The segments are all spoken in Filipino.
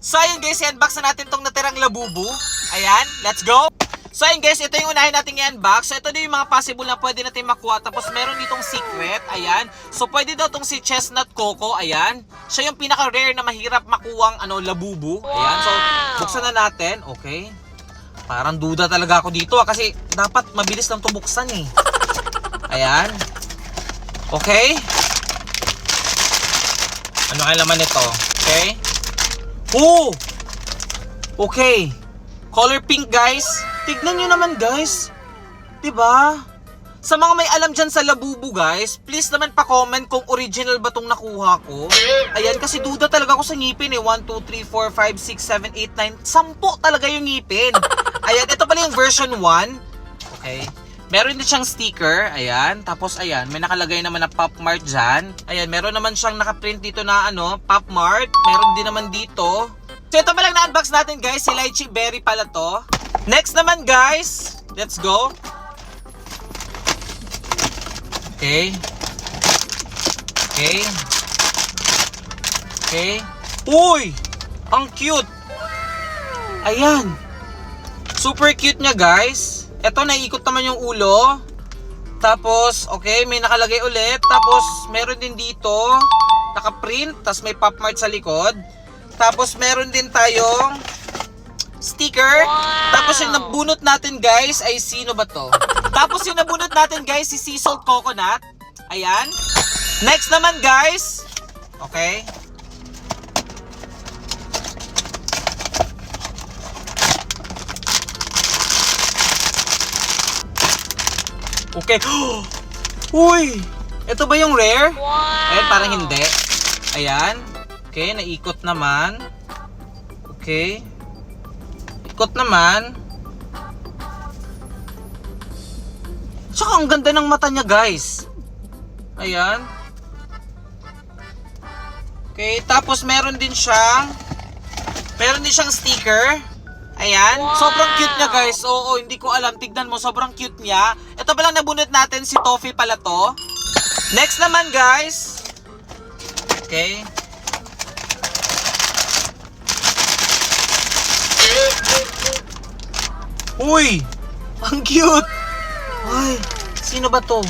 So ayun guys, i-unbox na natin tong natirang labubu. Ayan, let's go! So ayun guys, ito yung unahin natin i-unbox. So ito din yung mga possible na pwede natin makuha. Tapos meron ditong secret, ayan. So pwede daw tong si Chestnut Coco, ayan. Siya yung pinaka-rare na mahirap makuwang labubu. Ayan, so buksan na natin, okay. Parang duda talaga ako dito kasi dapat mabilis lang ito buksan eh. Ayan. Okay. Ano kaya laman nito? Okay. Oh! Okay. Color pink guys. Tignan nyo naman guys. Diba? Sa mga may alam dyan sa labubu guys, please naman pa-comment kung original ba tong nakuha ko. Ayan, kasi duda talaga ako sa ngipin eh. 1, 2, 3, 4, 5, 6, 7, 8, 9. 10 talaga yung ngipin. Ayan, ito pala yung version 1. Okay. Meron din siyang sticker. Ayan. Tapos ayan, may nakalagay naman na Pop Mart dyan. Ayan, meron naman siyang nakaprint dito na Pop Mart. Meron din naman dito. So ito palang na-unbox natin guys. Si Lychee Berry pala to. Next naman guys. Let's go. Okay. Okay. Okay. Uy! Ang cute! Ayan. Super cute niya guys. Ito, naiikot naman yung ulo. Tapos, okay, may nakalagay ulit. Tapos, meron din dito. Nakaprint. Tapos may Pop Mart sa likod. Tapos, meron din tayong sticker. Tapos, yung nabunot natin guys ay sino ba to? Tapos, yung nabunot natin guys si Sea Salt Coconut. Ayan. Next naman guys. Okay. Okay. Uy! Ito ba yung rare? Wow! Ayan, parang hindi. Ayan. Okay, naikot naman. Okay. Ikot naman. Tsaka ang ganda ng mata niya, guys. Ayan. Okay, tapos meron din siyang sticker. Ayan. Wow. Sobrang cute niya guys. Oo, hindi ko alam. Tignan mo, sobrang cute niya. Ito palang nabunot natin, si Toffee pala to. Next naman guys. Okay. Uy! Ang cute! Ay, sino ba to?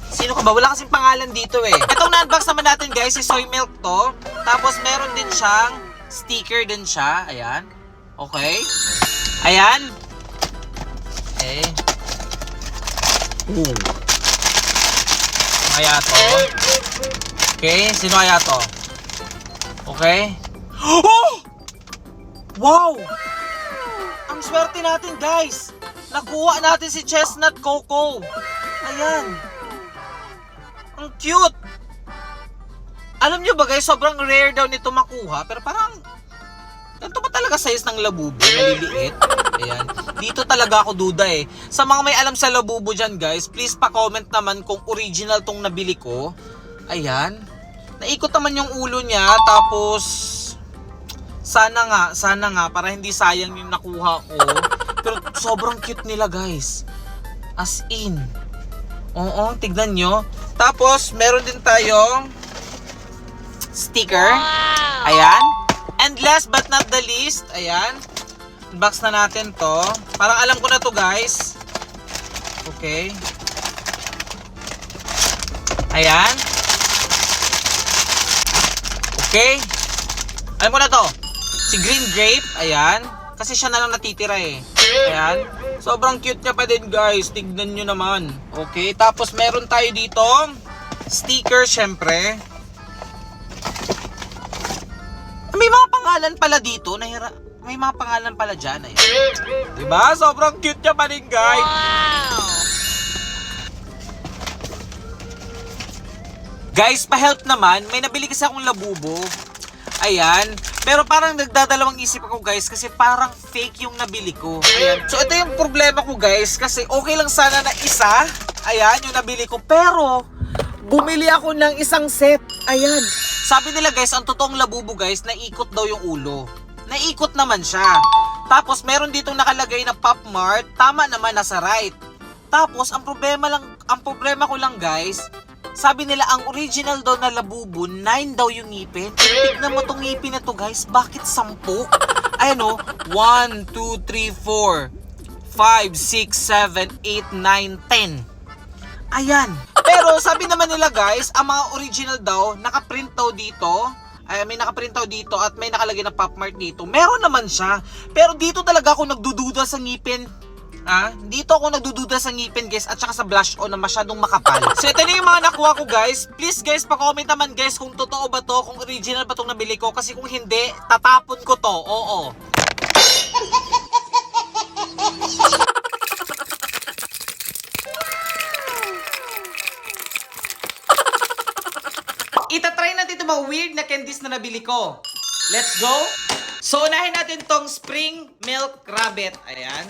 Sino ka ba? Wala kasing pangalan dito eh. Itong na-unbox naman natin guys, si Soy Milk to. Tapos meron din siyang sticker din siya. Ayan. Okay. Ayan. Okay. Sino kaya to? Okay. Sino kaya to? Okay. Oh! Wow! Ang swerte natin guys. Nakuha natin si Chestnut Coco. Ayan. Ang cute. Alam nyo ba guys, sobrang rare daw nito makuha. Pero parang ganito ba talaga size ng labubu? Maliliit. Ayan. Dito talaga ako duda eh. Sa mga may alam sa labubu dyan guys, please pa-comment naman kung original tong nabili ko. Ayan. Naikot naman yung ulo niya. Tapos, sana nga, para hindi sayang yung nakuha ko. Pero sobrang cute nila guys. As in. Oo, tignan nyo. Tapos, meron din tayong sticker. Ayan. And last but not the least, ayan, unbox na natin to. Parang alam ko na to guys. Okay. Ayan. Okay. Alam ko na to. Si Green Grape, ayan. Kasi siya na lang natitira eh. Ayan. Sobrang cute niya pa din guys. Tignan nyo naman. Okay. Tapos meron tayo dito sticker syempre. May mga pangalan pala dito. May mga pangalan pala dyan. Ayan. Diba? Sobrang cute niya pa rin, guys. Wow! Guys, pa-help naman. May nabili kasi akong labubo. Ayan. Pero parang nagdadalawang isip ako, guys. Kasi parang fake yung nabili ko. Ayan. So, ito yung problema ko, guys. Kasi okay lang sana na isa. Ayan, yung nabili ko. Pero, bumili ako ng isang set. Ayan. Sabi nila guys, ang totoong labubu guys, naikot daw yung ulo. Naikot naman siya. Tapos meron ditong nakalagay na Pop Mart, tama naman nasa right. Tapos ang problema ko lang guys, Sabi nila, ang original daw na Labubu, 9 daw yung ngipin. Tignan mo tong ngipin na to, guys. Bakit 10? Ayan o, 1, 2, 3, 4, 5, 6, 7, 8, 9, 10. Ayan. Pero sabi naman nila, guys, ang mga original daw, nakaprint daw dito. Ay, may nakaprint daw dito at may nakalagay na Pop Mart dito. Meron naman siya. Pero dito talaga ako nagdududa sa ngipin. Dito ako nagdududa sa ngipin, guys, at saka sa blush on na masyadong makapal. So ito na yung mga nakuha ko, guys. Please, guys, pa-comment naman, guys, kung totoo ba to, kung original ba tong nabili ko. Kasi kung hindi, tatapon ko to. Oo. Itatry natin itong mga weird na candies na nabili ko. Let's go! So, unahin natin tong Spring Milk Rabbit. Ayan.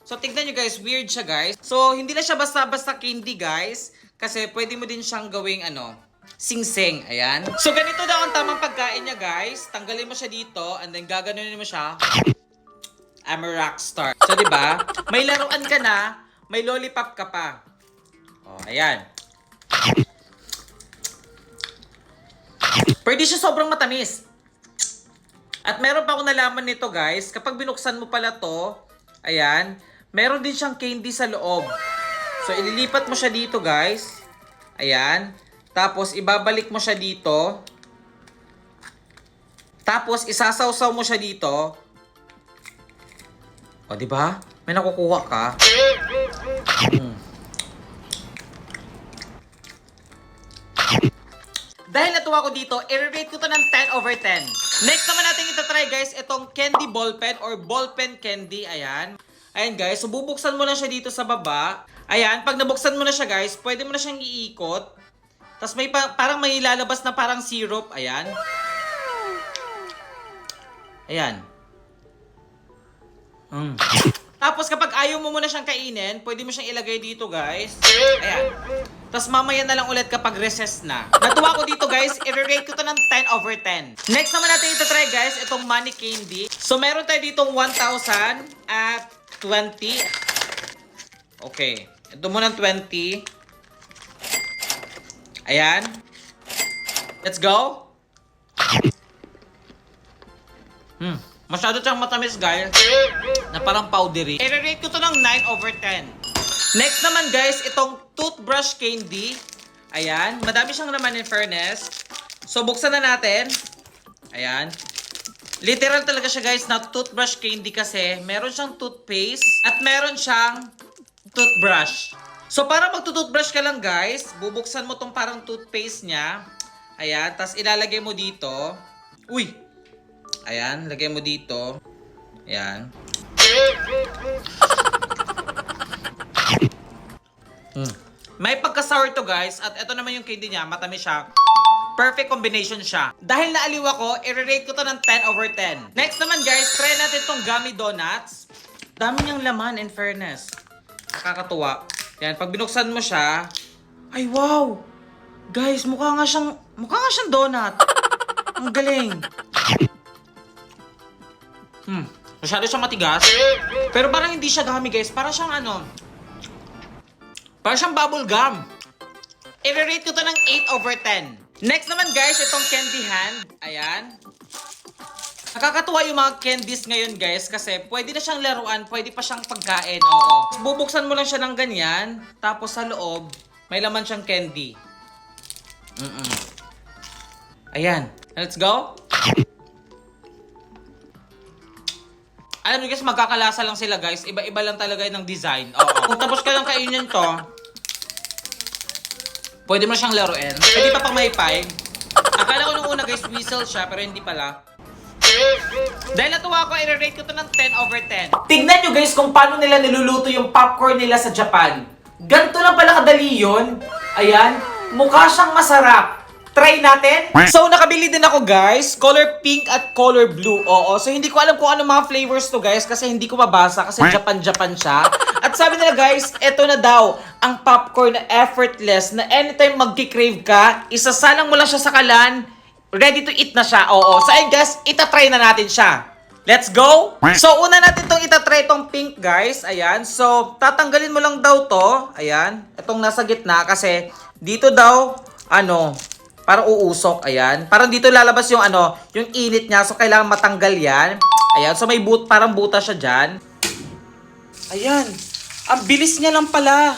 So, tignan nyo, guys. Weird siya, guys. So, hindi na siya basta-basta candy, guys. Kasi pwede mo din siyang gawing, sing-sing. Ayan. So, ganito daw ang tamang pagkain niya, guys. Tanggalin mo siya dito, and then gaganunin mo siya. I'm a rock star. So, diba? May laruan ka na, may lollipop ka pa. Oh, ayan. Pwede siya sobrang matamis. At meron pa akong nalaman nito, guys. Kapag binuksan mo pala to, ayan, meron din siyang candy sa loob. So, ililipat mo siya dito, guys. Ayan. Tapos, ibabalik mo siya dito. Tapos, isasawsaw mo siya dito. O, diba? May nakukuha ka. Dahil natuwa ko dito, i-rate ko to ng 10 over 10. Next naman natin itatry, guys, itong candy ballpen or ballpen candy. Ayan. Ayan, guys. So, bubuksan mo na siya dito sa baba. Ayan. Pag nabuksan mo na siya, guys, pwede mo na siyang iikot. Tapos may parang may lalabas na parang syrup. Ayan. Ayan. Tapos kapag ayaw mo muna siyang kainin, pwede mo siyang ilagay dito, guys. Ayan. Tapos mamaya na lang ulit kapag recess na. Natuwa ko dito, guys. I-rate ko to ng 10 over 10. Next naman natin itatry, guys, itong money candy. So meron tayo ditong 1,000 at 20. Okay. Ito muna 20. Ayan. Let's go. Masyado siyang matamis, guys. Na parang powdery. I-rate ko to ng 9 over 10. Next naman, guys, itong toothbrush candy. Ayan. Madami siyang naman in fairness. So, buksan na natin. Ayan. Literal talaga siya, guys, na toothbrush candy kasi meron siyang toothpaste at meron siyang toothbrush. So, para magtutoothbrush ka lang, guys, bubuksan mo tong parang toothpaste niya. Ayan. Tapos, ilalagay mo dito. Uy! Ayan. Lagay mo dito. Ayan. May pagka-sour to, guys. At ito naman yung candy niya. Matamis siya. Perfect combination siya. Dahil naaliw ako, i-rate ko to ng 10 over 10. Next naman, guys, try natin tong gummy donuts. Dami niyang laman, in fairness. Nakakatuwa. Yan, pag binuksan mo siya, ay wow! Guys, mukha nga siyang donut. Ang galing. Masyado siyang matigas. Pero parang hindi siya gummy, guys. Parang siyang parang siyang bubble gum. I-rate ko to ng 8 over 10. Next naman, guys, itong candy hand. Ayan. Nakakatuwa yung mga candies ngayon, guys, kasi pwede na siyang laruan, pwede pa siyang pagkain. Oo. Bubuksan mo lang siya ng ganyan, tapos sa loob, may laman siyang candy. Ayan. Let's go. Alam niyo, guys, magkakalasa lang sila, guys. Iba-iba lang talaga ng design. Oo. Kung tapos ka lang kainin to, pwede mo siyang laruin. Pwede pa pang maypay. Akala ko nung una, guys, whistle siya, pero hindi pala. Dahil natuwa ko, i-rate ko to ng 10 over 10. Tignan nyo, guys, kung paano nila niluluto yung popcorn nila sa Japan. Ganito lang pala kadali yun. Ayan. Mukha siyang masarap. Try natin. So, nakabili din ako, guys. Color pink at color blue. Oo. So, hindi ko alam kung ano mga flavors to, guys. Kasi hindi ko mabasa. Kasi Japan siya. At sabi nila, guys, eto na daw ang popcorn na effortless. Na anytime magki-crave ka, isasalang mo lang siya sa kalan. Ready to eat na siya. Oo. So, ayun, guys, itatry na natin siya. Let's go! So, una natin itong itatry itong pink, guys. Ayan. So, tatanggalin mo lang daw to. Ayan. Itong nasa gitna kasi dito daw ano, parang uusok, ayan. Parang dito lalabas yung ano, yung init niya, so kailangan matanggal yan. Ayan, so may parang buta siya dyan. Ayan, ang bilis niya lang pala.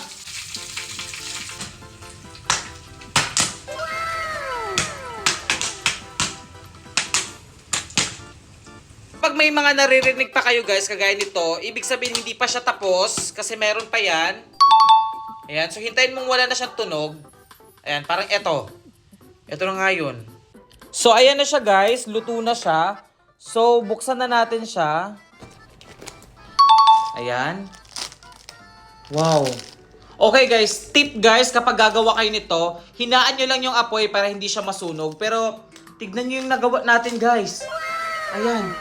Pag may mga naririnig pa kayo guys, kagaya nito, ibig sabihin hindi pa siya tapos kasi meron pa yan. Ayan, so hintayin mong wala na siyang tunog. Ayan, parang eto. Ito na nga yun. So ayan na siya guys, luto na siya. So buksan na natin siya. Ayan. Wow. Okay guys, tip guys, kapag gagawa kayo nito, hinaan nyo lang yung apoy para hindi siya masunog. Pero tignan nyo yung nagawa natin guys. Ayan.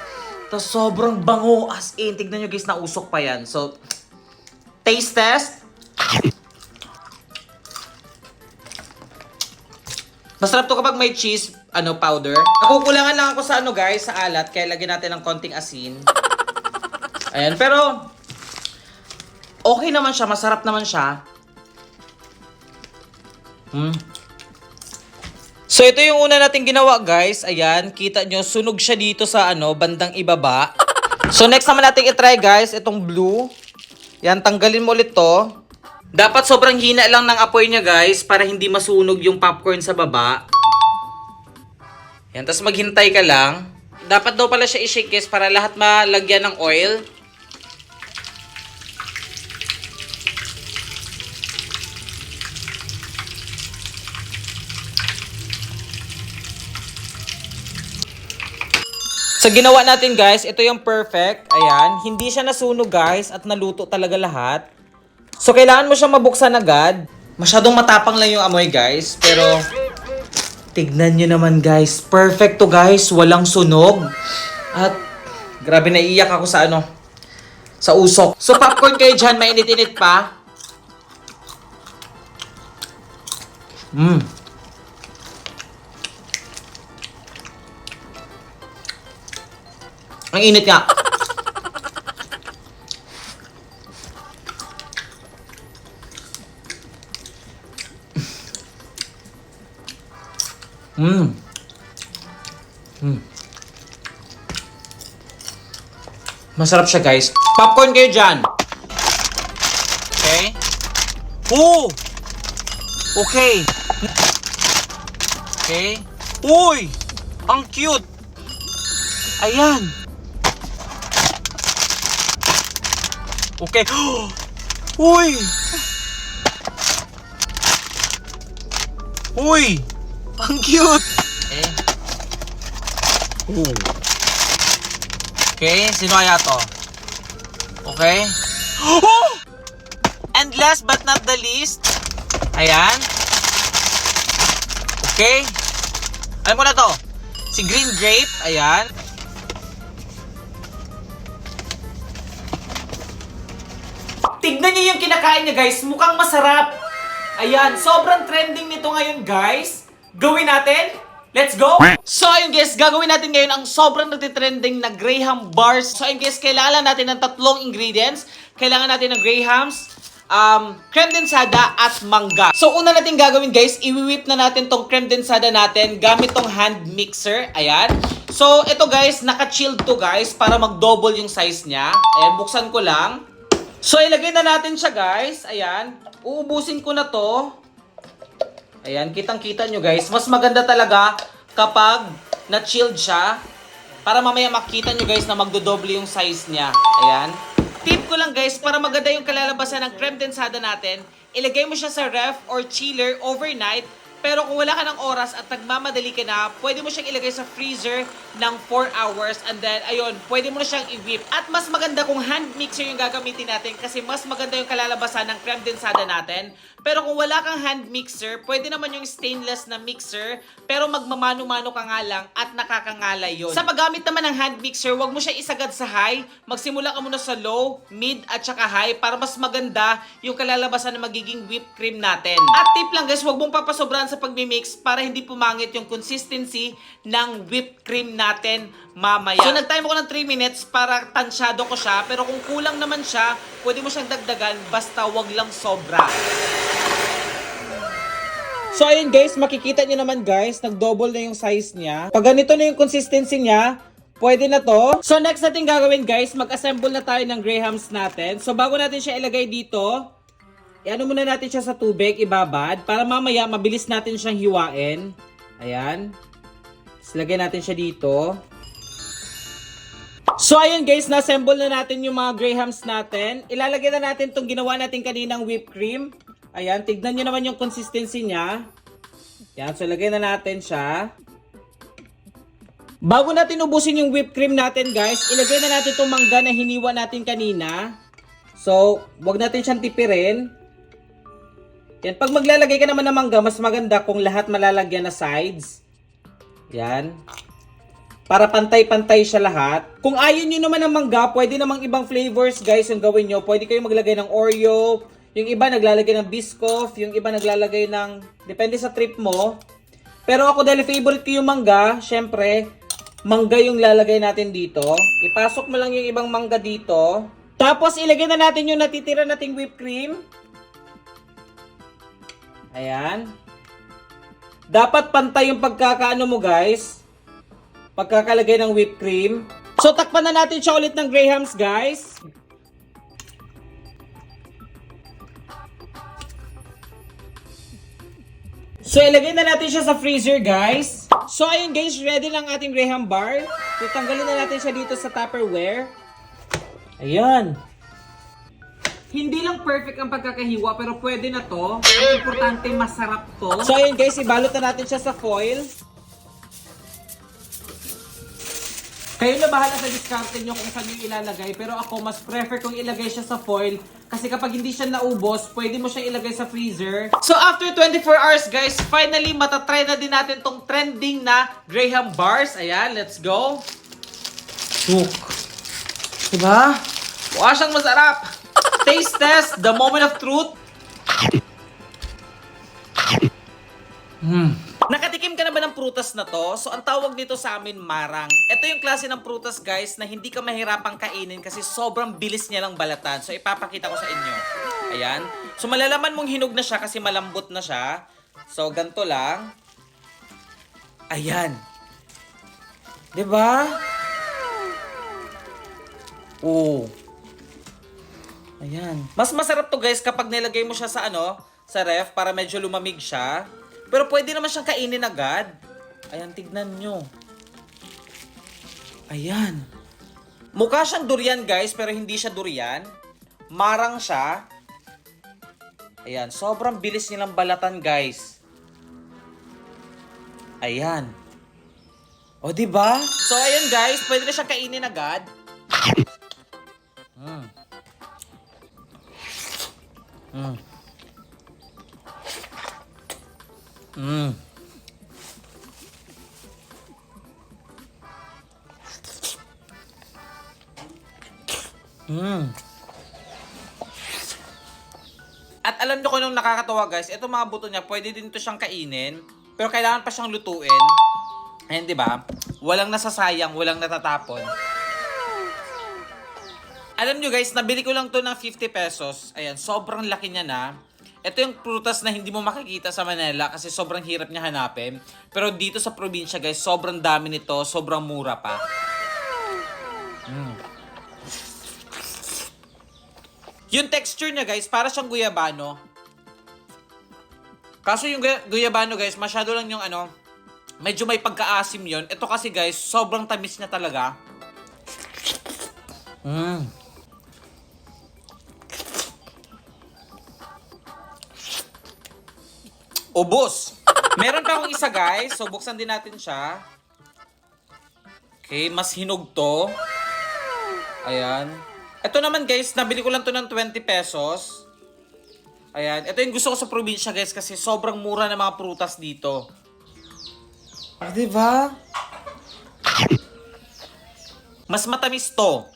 Tapos sobrang bango as in. Tignan nyo guys, nausok pa yan. So, taste test. Masarap to kapag may cheese powder. Nakukulangan lang ako sa guys, sa alat. Kaya lagyan natin ng konting asin. Ayan, pero okay naman siya. Masarap naman siya. So ito yung una nating ginawa guys. Ayan, kita nyo, sunog siya dito sa bandang ibaba. So next naman nating i-try guys, itong blue. Yan, tanggalin mo ulit to. Dapat sobrang hina lang ng apoy niya guys para hindi masunog yung popcorn sa baba. Yan, tapos maghintay ka lang. Dapat daw pala siya i-shake guys para lahat malagyan ng oil. So ginawa natin guys, ito yung perfect. Ayan, hindi siya nasunog guys at naluto talaga lahat. So kailangan mo siyang mabuksan agad. Masyadong matapang lang yung amoy guys, pero tignan nyo naman guys, perfect to guys, walang sunog. At grabe, naiiyak ako sa sa usok. So popcorn kayo dyan, mainit-init pa. Ang init nga. Masarap siya guys. Popcorn kayo dyan. Okay. Oh! Okay. Okay. Uy! Ang cute! Ayan. Okay. Uy! Uy! Ang cute! Okay, sino kaya to? Okay. Oh! And last but not the least, ayan. Okay. Ano mo na to? Si green grape, ayan. Tignan niyo yung kinakain niya guys, mukhang masarap. Ayan, sobrang trending nito ngayon guys. Gawin natin? Let's go! So ayun guys, gagawin natin ngayon ang sobrang natitrending na Graham bars. So ayun guys, kailangan natin ng 3 ingredients. Kailangan natin ng Grahams, creme densada at mangga. So una natin gagawin guys, i-whip na natin tong creme densada natin gamit tong hand mixer. Ayan. So ito guys, naka-chilled to guys para mag-double yung size niya. Ayan, buksan ko lang. So ilagay na natin siya guys. Ayan. Uubusin ko na to. Ayan, kitang-kita nyo guys. Mas maganda talaga kapag na-chilled siya. Para mamaya makita nyo guys na magdodoble yung size niya. Ayan. Tip ko lang guys, para maganda yung kalalabasan ng creme densada natin, ilagay mo siya sa ref or chiller overnight. Pero kung wala ka ng oras at nagmamadali ka na, pwede mo siyang ilagay sa freezer ng 4 hours and then, ayun, pwede mo na siyang i-whip. At mas maganda kung hand mixer yung gagamitin natin kasi mas maganda yung kalalabasan ng creme densada natin. Pero kung wala kang hand mixer, pwede naman yung stainless na mixer, pero magmamano-mano ka nga lang at nakakangalay yun. Sa paggamit naman ng hand mixer, wag mo siya isagad sa high. Magsimula ka muna sa low, mid, at saka high para mas maganda yung kalalabasan ng magiging whipped cream natin. At tip lang guys, wag mong papasobrahan sa pagmimix para hindi pumangit yung consistency ng whipped cream natin mamaya. So nag-time ako ng 3 minutes para tansyado ko siya, pero kung kulang naman siya, pwede mo siyang dagdagan basta wag lang sobra. So ayun guys, makikita nyo naman guys, nag-double na yung size niya. Pag ganito na yung consistency niya, pwede na to. So next natin gagawin guys, mag-assemble na tayo ng grahams natin. So bago natin siya ilagay dito, i-ano muna natin siya sa tubig, ibabad, para mamaya mabilis natin siyang hiwain. Ayan. So lagay natin siya dito. So ayun guys, na-assemble na natin yung mga grahams natin. Ilalagay na natin itong ginawa natin kaninang whipped cream. Ayan, tignan nyo naman yung consistency niya. Ayan, so lagay na natin siya. Bago natin ubusin yung whipped cream natin guys, ilagay na natin itong mangga na hiniwa natin kanina. So, wag natin siyang tipirin. Yan, pag maglalagay ka naman ng mangga, mas maganda kung lahat malalagyan na sides. Yan. Para pantay-pantay siya lahat. Kung ayaw nyo naman ng mangga, pwede namang ibang flavors guys yung gawin nyo. Pwede kayo maglagay ng Oreo. Yung iba naglalagay ng Biscoff. Yung iba naglalagay ng... Depende sa trip mo. Pero ako dahil favorite ko yung mangga, syempre, mangga yung lalagay natin dito. Ipasok mo lang yung ibang mangga dito. Tapos ilagay na natin yung natitira nating whipped cream. Ayan. Dapat pantay yung pagkakaano mo guys. Pagkakalagay ng whipped cream. So takpan na natin siya ulit ng grahams guys. So ilagay na natin siya sa freezer guys. So ayun guys, ready lang ating graham bar. Tutanggalin na natin siya dito sa Tupperware. Ayan. Hindi lang perfect ang pagkakahiwa pero pwede na to. Ang importante masarap to. So ayun guys, ibalot na natin siya sa foil. Kayo na bahala sa diskarte nyo kung saan yung ilalagay. Pero ako, mas prefer kong ilagay siya sa foil. Kasi kapag hindi siya naubos, pwede mo siya ilagay sa freezer. So after 24 hours guys, finally matatry na din natin tong trending na graham bars. Ayan, let's go. Cook. Diba? Mukha siyang masarap. Taste test, the moment of truth. Nakatikim ka na ba ng prutas na to? So, ang tawag nito sa amin, marang. Ito yung klase ng prutas, guys, na hindi ka mahirapang kainin kasi sobrang bilis niya ng balatan. So, ipapakita ko sa inyo. Ayan. So, malalaman mong hinog na siya kasi malambot na siya. So, ganito lang. Ayan. Diba? Oo. Ayan. Mas masarap to, guys, kapag nilagay mo siya sa sa ref para medyo lumamig siya. Pero pwede naman siyang kainin agad. Ayan, tignan nyo. Ayan. Mukha siyang durian guys, pero hindi siya durian. Marang siya. Ayan, sobrang bilis nilang balatan guys. Ayan. O, diba? So, ayan guys, pwede na siyang kainin agad. At alam nyo kung anong nakakatawa guys, ito mga buto niya, pwede din ito siyang kainin, pero kailangan pa siyang lutuin. Ayan, di ba? Walang nasasayang, walang natatapon. Alam nyo guys, nabili ko lang to ng 50 pesos. Ayan, sobrang laki niya na. Ito yung prutas na hindi mo makikita sa Manila kasi sobrang hirap niya hanapin. Pero dito sa probinsya guys, sobrang dami nito, sobrang mura pa. Yung texture niya guys, para siyang guyabano. Kaso yung guyabano guys, masyado lang yung medyo may pagkaasim yon. Ito kasi guys, sobrang tamis niya talaga. Ubos! Meron pa akong isa guys, so buksan din natin siya. Okay, mas hinog to. Ayan. Ito naman guys, nabili ko lang to ng 20 pesos. Ayan, ito yung gusto ko sa probinsya guys kasi sobrang mura ng mga prutas dito. Ah, diba? Mas matamis to.